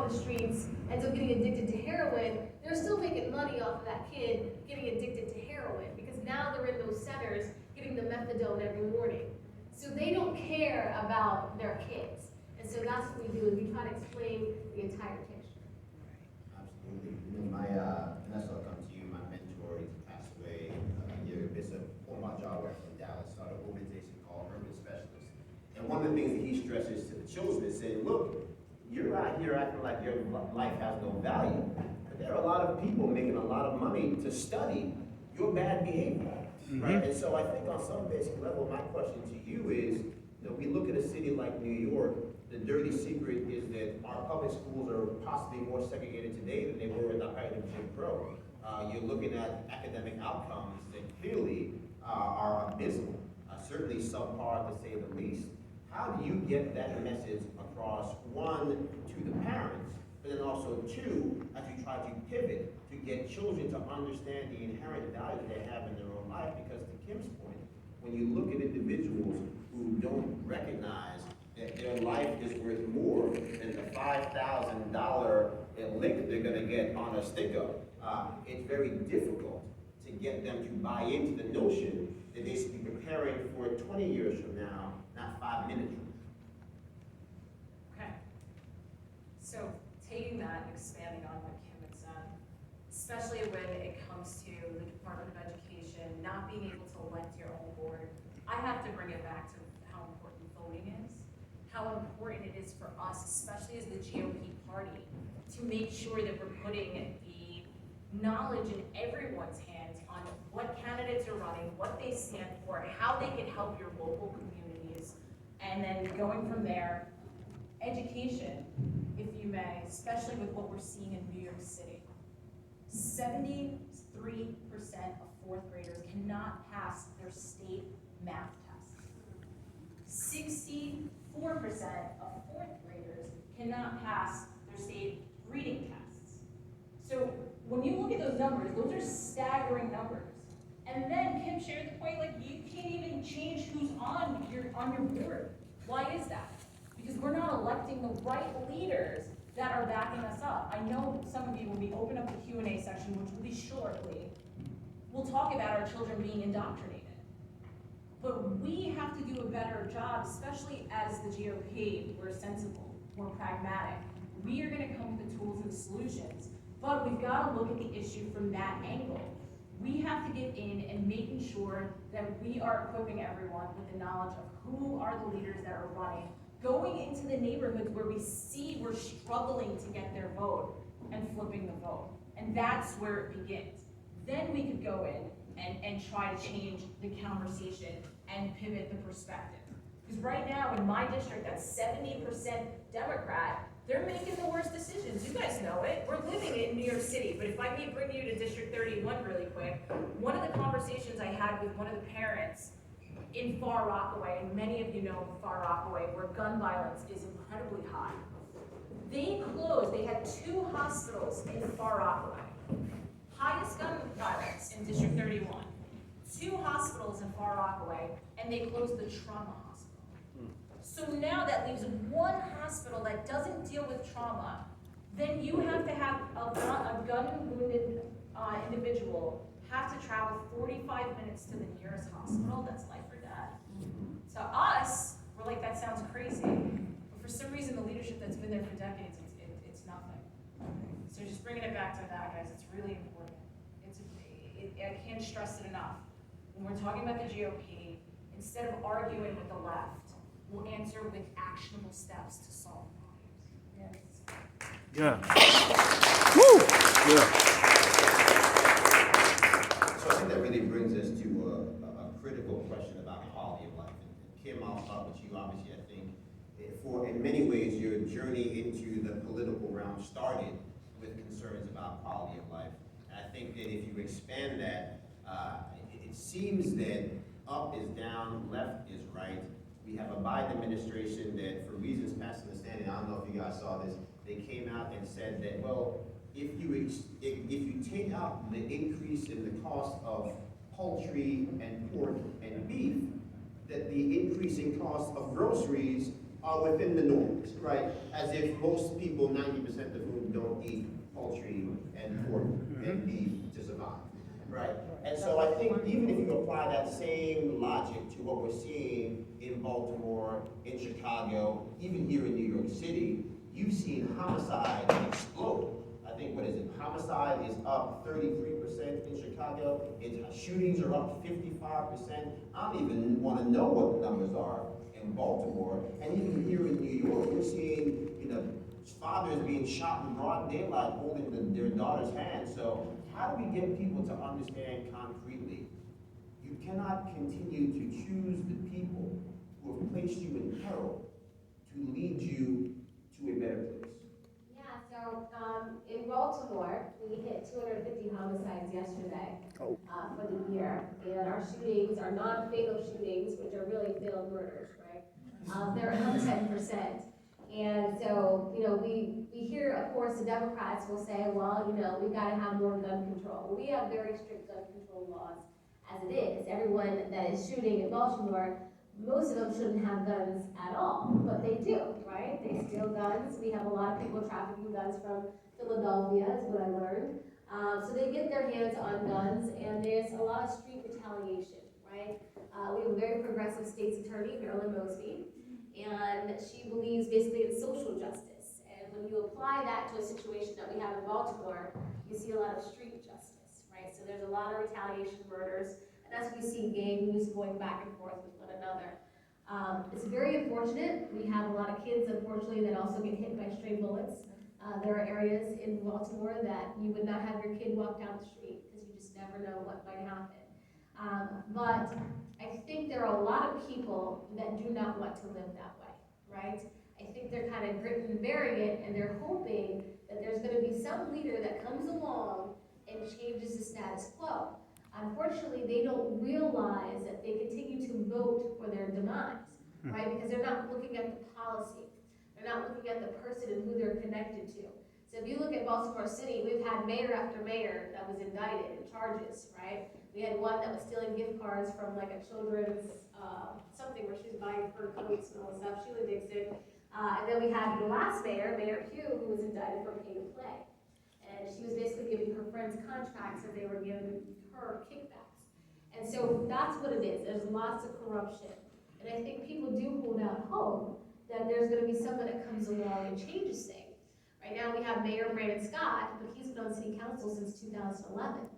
on the streets, ends up getting addicted to heroin, they're still making money off of that kid getting addicted to heroin because now they're in those centers getting the methadone every morning. So they don't care about their kids. And so that's what we do, is we try to explain the entire picture. Absolutely. You know, Vanessa, I'll come to you. My mentor, he passed away a year. Bishop Omar Jawad from Dallas started an organization called Urban Specialists. And one of the things that he stresses to the children is saying, look, you're out here acting like your life has no value. But there are a lot of people making a lot of money to study your bad behavior. Right? And so I think on some basic level, my question to you is, you know, we look at a city like New York, the dirty secret is that our public schools are possibly more segregated today than they were at the height of Jim Crow. You're looking at academic outcomes that clearly are abysmal, certainly subpar to say the least. How do you get that message across, one, to the parents, but then also two, as you try to pivot to get children to understand the inherent value that they have in their own life? Because to Kim's point, when you look at individuals who don't recognize that their life is worth more than the $5,000 lick they're going to get on a sticker, it's very difficult to get them to buy into the notion that they should be preparing for 20 years from now, not 5 minutes from now. Okay. So taking that and expanding on what Kim had said, especially when it comes to the Department of Education not being able to elect your own board, I have to bring it back to how important voting is, how important it is for us, especially as the GOP party, to make sure that we're putting the knowledge in everyone's hands on what candidates are running, what they stand for, how they can help your local communities, and then going from there, education, if you may, especially with what we're seeing in New York City. 73% of fourth graders cannot pass their state math test. 64% of fourth graders cannot pass their state reading tests. So when you look at those numbers, those are staggering numbers. And then Kim shared the point, like, you can't even change who's on your board. Why is that? Because we're not electing the right leaders that are backing us up. I know some of you, when we open up the Q&A section, which will be shortly, we'll talk about our children being indoctrinated. But we have to do a better job, especially as the GOP. We're sensible, we're pragmatic. We are going to come with the tools and the solutions, but we've got to look at the issue from that angle. We have to get in and making sure that we are equipping everyone with the knowledge of who are the leaders that are running, going into the neighborhoods where we see we're struggling to get their vote and flipping the vote. And that's where it begins. Then we could go in and try to change the conversation and pivot the perspective. Because right now in my district, that's 70% Democrat, they're making the worst decisions. You guys know it. We're living in New York City. But if I may bring you to District 31 really quick, one of the conversations I had with one of the parents in Far Rockaway, and many of you know Far Rockaway, where gun violence is incredibly high. They closed, they had 2 hospitals in Far Rockaway. Highest gun violence in District 31. 2 hospitals in Far Rockaway, and they closed the trauma hospital. So now that leaves 1 hospital that doesn't deal with trauma. Then you have to have a gun-wounded individual have to travel 45 minutes to the nearest hospital. That's life or death. To us, we're like, that sounds crazy. But for some reason, the leadership that's been there for decades, it's nothing. So just bringing it back to that, guys, it's really important. I can't stress it enough. When we're talking about the GOP, instead of arguing with the left, we'll answer with actionable steps to solve problems. Yes. Yeah. Woo! Yeah. So I think that really brings us to a critical question about quality of life. And Kim, I'll start with you. Obviously, I think in many ways, your journey into the political realm started with concerns about quality of life. And I think that if you expand that, it seems that up is down, left is right. We have a Biden administration that, for reasons past understanding, I don't know if you guys saw this, they came out and said that, well, if you take out the increase in the cost of poultry and pork and beef, that the increasing cost of groceries are within the norms, right? As if most people, 90% of whom don't eat poultry and pork and beef to survive, right? And so I think even if you apply that same logic to what we're seeing in Baltimore, in Chicago, even here in New York City, you've seen homicide explode. I think, what is it, homicide is up 33% in Chicago, shootings are up 55%. I don't even want to know what the numbers are in Baltimore, and even here in New York, we're seeing, fathers being shot in broad daylight holding their daughter's hand. So how do we get people to understand concretely, you cannot continue to choose the people who have placed you in peril to lead you to a better place? Yeah, so, in Baltimore, we hit 250 homicides yesterday, for the year. And our shootings, our non-fatal shootings, which are really fatal murders, right? They're up 10%. And so, we hear, of course, the Democrats will say, well, we gotta have more gun control. Well, we have very strict gun control laws as it is. Everyone that is shooting in Baltimore, most of them shouldn't have guns at all, but they do, right? They steal guns. We have a lot of people trafficking guns from Philadelphia, is what I learned. So they get their hands on guns, and there's a lot of street retaliation, right? We have a very progressive state's attorney, Marilyn Mosby, and she believes basically in social justice. And when you apply that to a situation that we have in Baltimore, you see a lot of street justice, right? So there's a lot of retaliation murders, and that's what we see gangs going back and forth with one another. It's very unfortunate. We have a lot of kids, unfortunately, that also get hit by stray bullets. There are areas in Baltimore that you would not have your kid walk down the street because you just never know what might happen. But I think there are a lot of people that do not want to live that way, right? I think they're kind of grit and bearing it, and they're hoping that there's going to be some leader that comes along and changes the status quo. Unfortunately, they don't realize that they continue to vote for their demise, right? Because they're not looking at the policy. They're not looking at the person and who they're connected to. So if you look at Baltimore City, we've had mayor after mayor that was indicted in charges, right? We had one that was stealing gift cards from like a children's, something where she was buying fur coats and all this stuff, Sheila Dixon. And then we had the last mayor, Mayor Pugh, who was indicted for pay to play. And she was basically giving her friends contracts that they were giving her kickbacks. And so that's what it is. There's lots of corruption. And I think people do hold out hope that there's going to be someone that comes along and changes things. Right now we have Mayor Brandon Scott, but he's been on city council since 2011.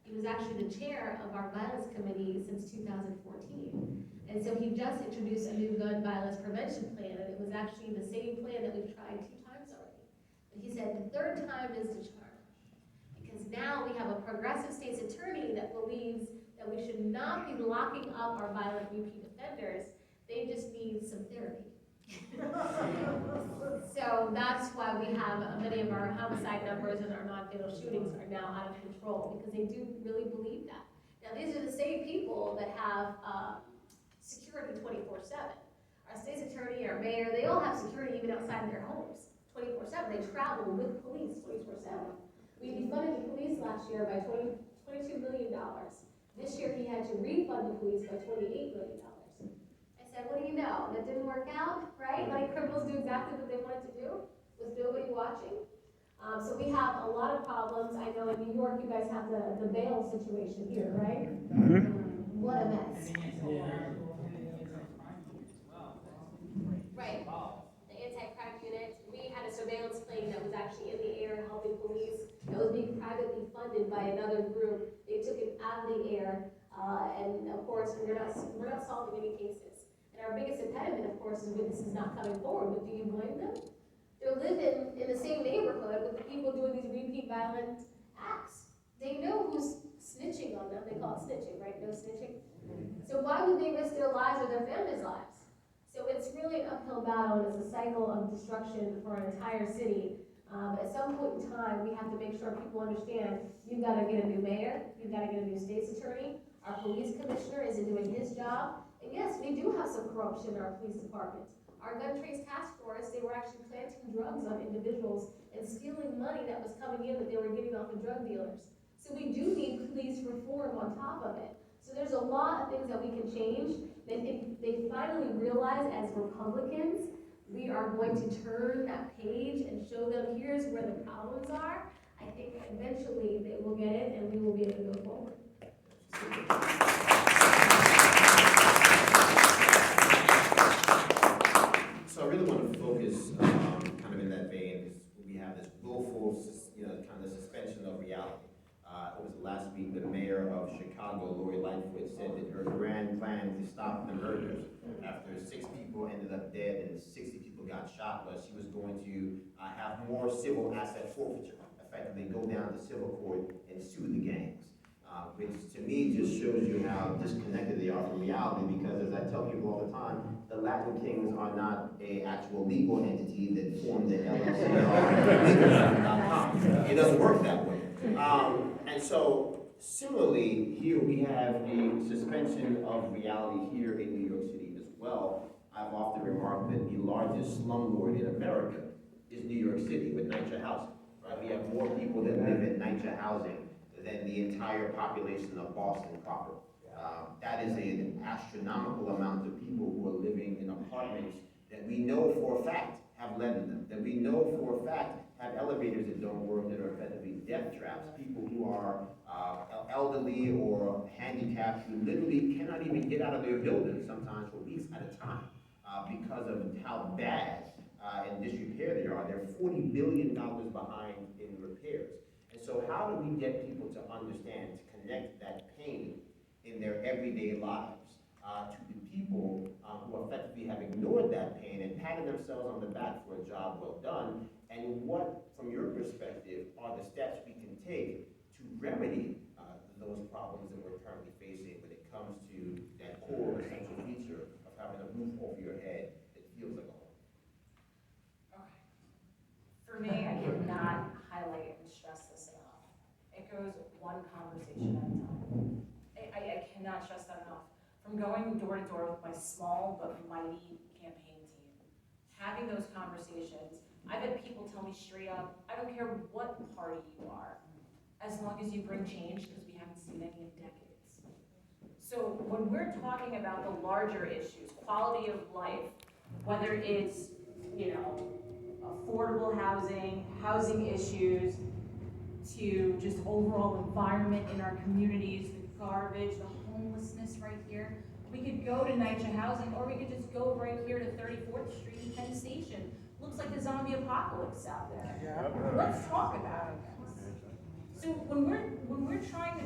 He was actually the chair of our violence committee since 2014. And so he just introduced a new gun violence prevention plan, and it was actually the same plan that we've tried 2 times already. But he said the 3rd time is the charm. Because now we have a progressive state's attorney that believes that we should not be locking up our violent repeat offenders. They just need some therapy. So that's why we have many of our homicide numbers and our non-fatal shootings are now out of control, because they do really believe that. Now these are the same people that have security 24/7. Our state's attorney, our mayor, they all have security even outside of their homes 24/7. They travel with police 24/7. We defunded the police last year by $22 million. This year he had to refund the police by $28 million. I said, what do you know? That didn't work out, right? Letting criminals do exactly what they wanted to do with nobody watching. So we have a lot of problems. I know in New York you guys have the bail situation here, right? What a mess. Right. The anti-crime unit. We had a surveillance plane that was actually in the air helping police. That was being privately funded by another group. They took it out of the air, and of course we're not solving any cases. And our biggest impediment, of course, is witnesses not coming forward. But do you blame them? They're living in the same neighborhood with the people doing these repeat violent acts. They know who's snitching on them. They call it snitching, right? No snitching. So why would they risk their lives or their families' lives? So it's really an uphill battle, and it's a cycle of destruction for an entire city. At some point in time, we have to make sure people understand you've got to get a new mayor, you've got to get a new state's attorney, our police commissioner isn't doing his job. And yes, we do have some corruption in our police department. Our gun trace task force, they were actually planting drugs on individuals and stealing money that was coming in that they were getting off of drug dealers. So we do need police reform on top of it. So there's a lot of things that we can change. They think they finally realize as Republicans we are going to turn that page and show them here's where the problems are, I think eventually they will get it and we will be able to go forward. So I really want to focus, kind of in that vein, is we have this willful, kind of suspension of reality. It was last week, the mayor of Chicago, Lori Lightfoot, said that her grand plan to stop the murders after 6 people ended up dead and 60 people got shot was she was going to have more civil asset forfeiture, effectively go down to civil court and sue the gangs. Which to me just shows you how disconnected they are from reality, because as I tell people all the time, the Latin Kings are not an actual legal entity that formed the LLC. It doesn't work that way. And so similarly, here we have a suspension of reality here in New York City as well. I've often remarked that the largest slumlord in America is New York City with NYCHA housing. Right? We have more people that live in NYCHA housing than the entire population of Boston proper. That is an astronomical amount of people who are living in apartments that we know for a fact have lead in them, that we know for a fact have elevators that don't work, that are effectively death traps, people who are elderly or handicapped who literally cannot even get out of their buildings sometimes for weeks at a time because of how bad in disrepair they are. They're $40 billion behind in repairs. And so how do we get people to understand, to connect that pain in their everyday lives to the people who effectively have ignored that pain and patted themselves on the back for a job well done? And what, from your perspective, are the steps we can take to remedy those problems that we're currently facing when it comes to that core essential feature of having a roof over your head that feels like a home? Okay. For me, I cannot highlight and stress this enough. It goes one conversation at a time. I cannot stress that enough. From going door to door with my small but mighty campaign team, having those conversations, I've had people tell me straight up, I don't care what party you are, as long as you bring change, because we haven't seen any in decades. So when we're talking about the larger issues, quality of life, whether it's, affordable housing, housing issues, to just overall environment in our communities, the garbage, the homelessness right here. We could go to NYCHA housing, or we could just go right here to 34th Street and Penn Station. Looks like the zombie apocalypse out there. Let's talk about it, guys. So when we're trying to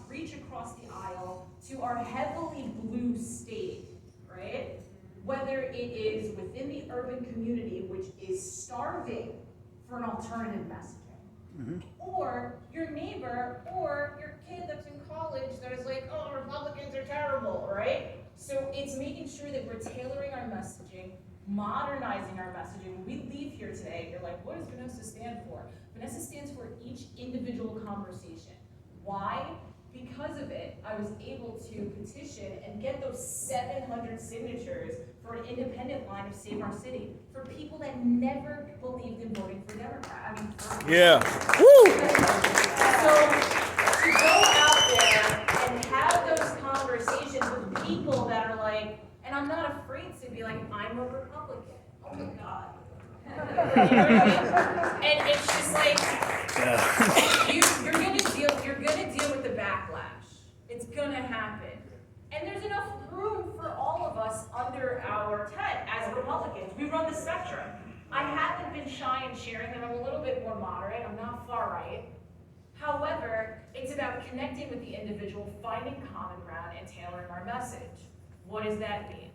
reach across the aisle to our heavily blue state, right? Whether it is within the urban community, which is starving for an alternative messaging, or your neighbor, or your kid that's in college that is like, oh, Republicans are terrible, right? So it's making sure that we're tailoring our messaging, modernizing our messaging. When we leave here today, you're like, what does Vanessa stand for? Vanessa stands for each individual conversation. Why? Because of it, I was able to petition and get those 700 signatures for an independent line of Save Our City for people that never believed in voting for Democrat. Yeah. Woo! So to go out there and have those conversations with people that are like, and I'm not afraid to be like, I'm a Republican. Oh my God. You know what I mean? And it's just like, you're gonna deal with the backlash. It's gonna happen. And there's enough room for all of us under our tent as Republicans. We run the spectrum. I haven't been shy in sharing that I'm a little bit more moderate. I'm not far right. However, it's about connecting with the individual, finding common ground, and tailoring our message. What does that mean?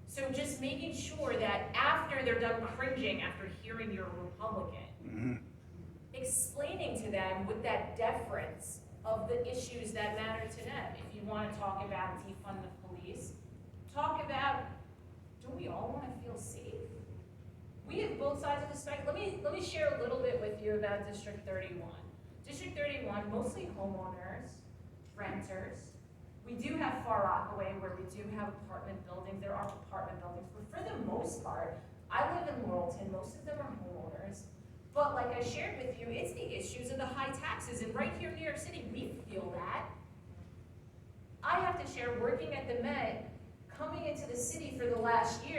So just making sure that after they're done cringing after hearing you're a Republican, explaining to them with that deference of the issues that matter to them. If you want to talk about defund the police, talk about, don't we all want to feel safe? We have both sides of the spectrum. Let me share a little bit with you about District 31. District 31, mostly homeowners, renters. We do have Far Rockaway where we do have apartment buildings. There are apartment buildings, but for the most part, I live in Laurelton. Most of them are homeowners. But like I shared with you, it's the issues of the high taxes. And right here in New York City, we feel that. I have to share, working at the Met, coming into the city for the last year,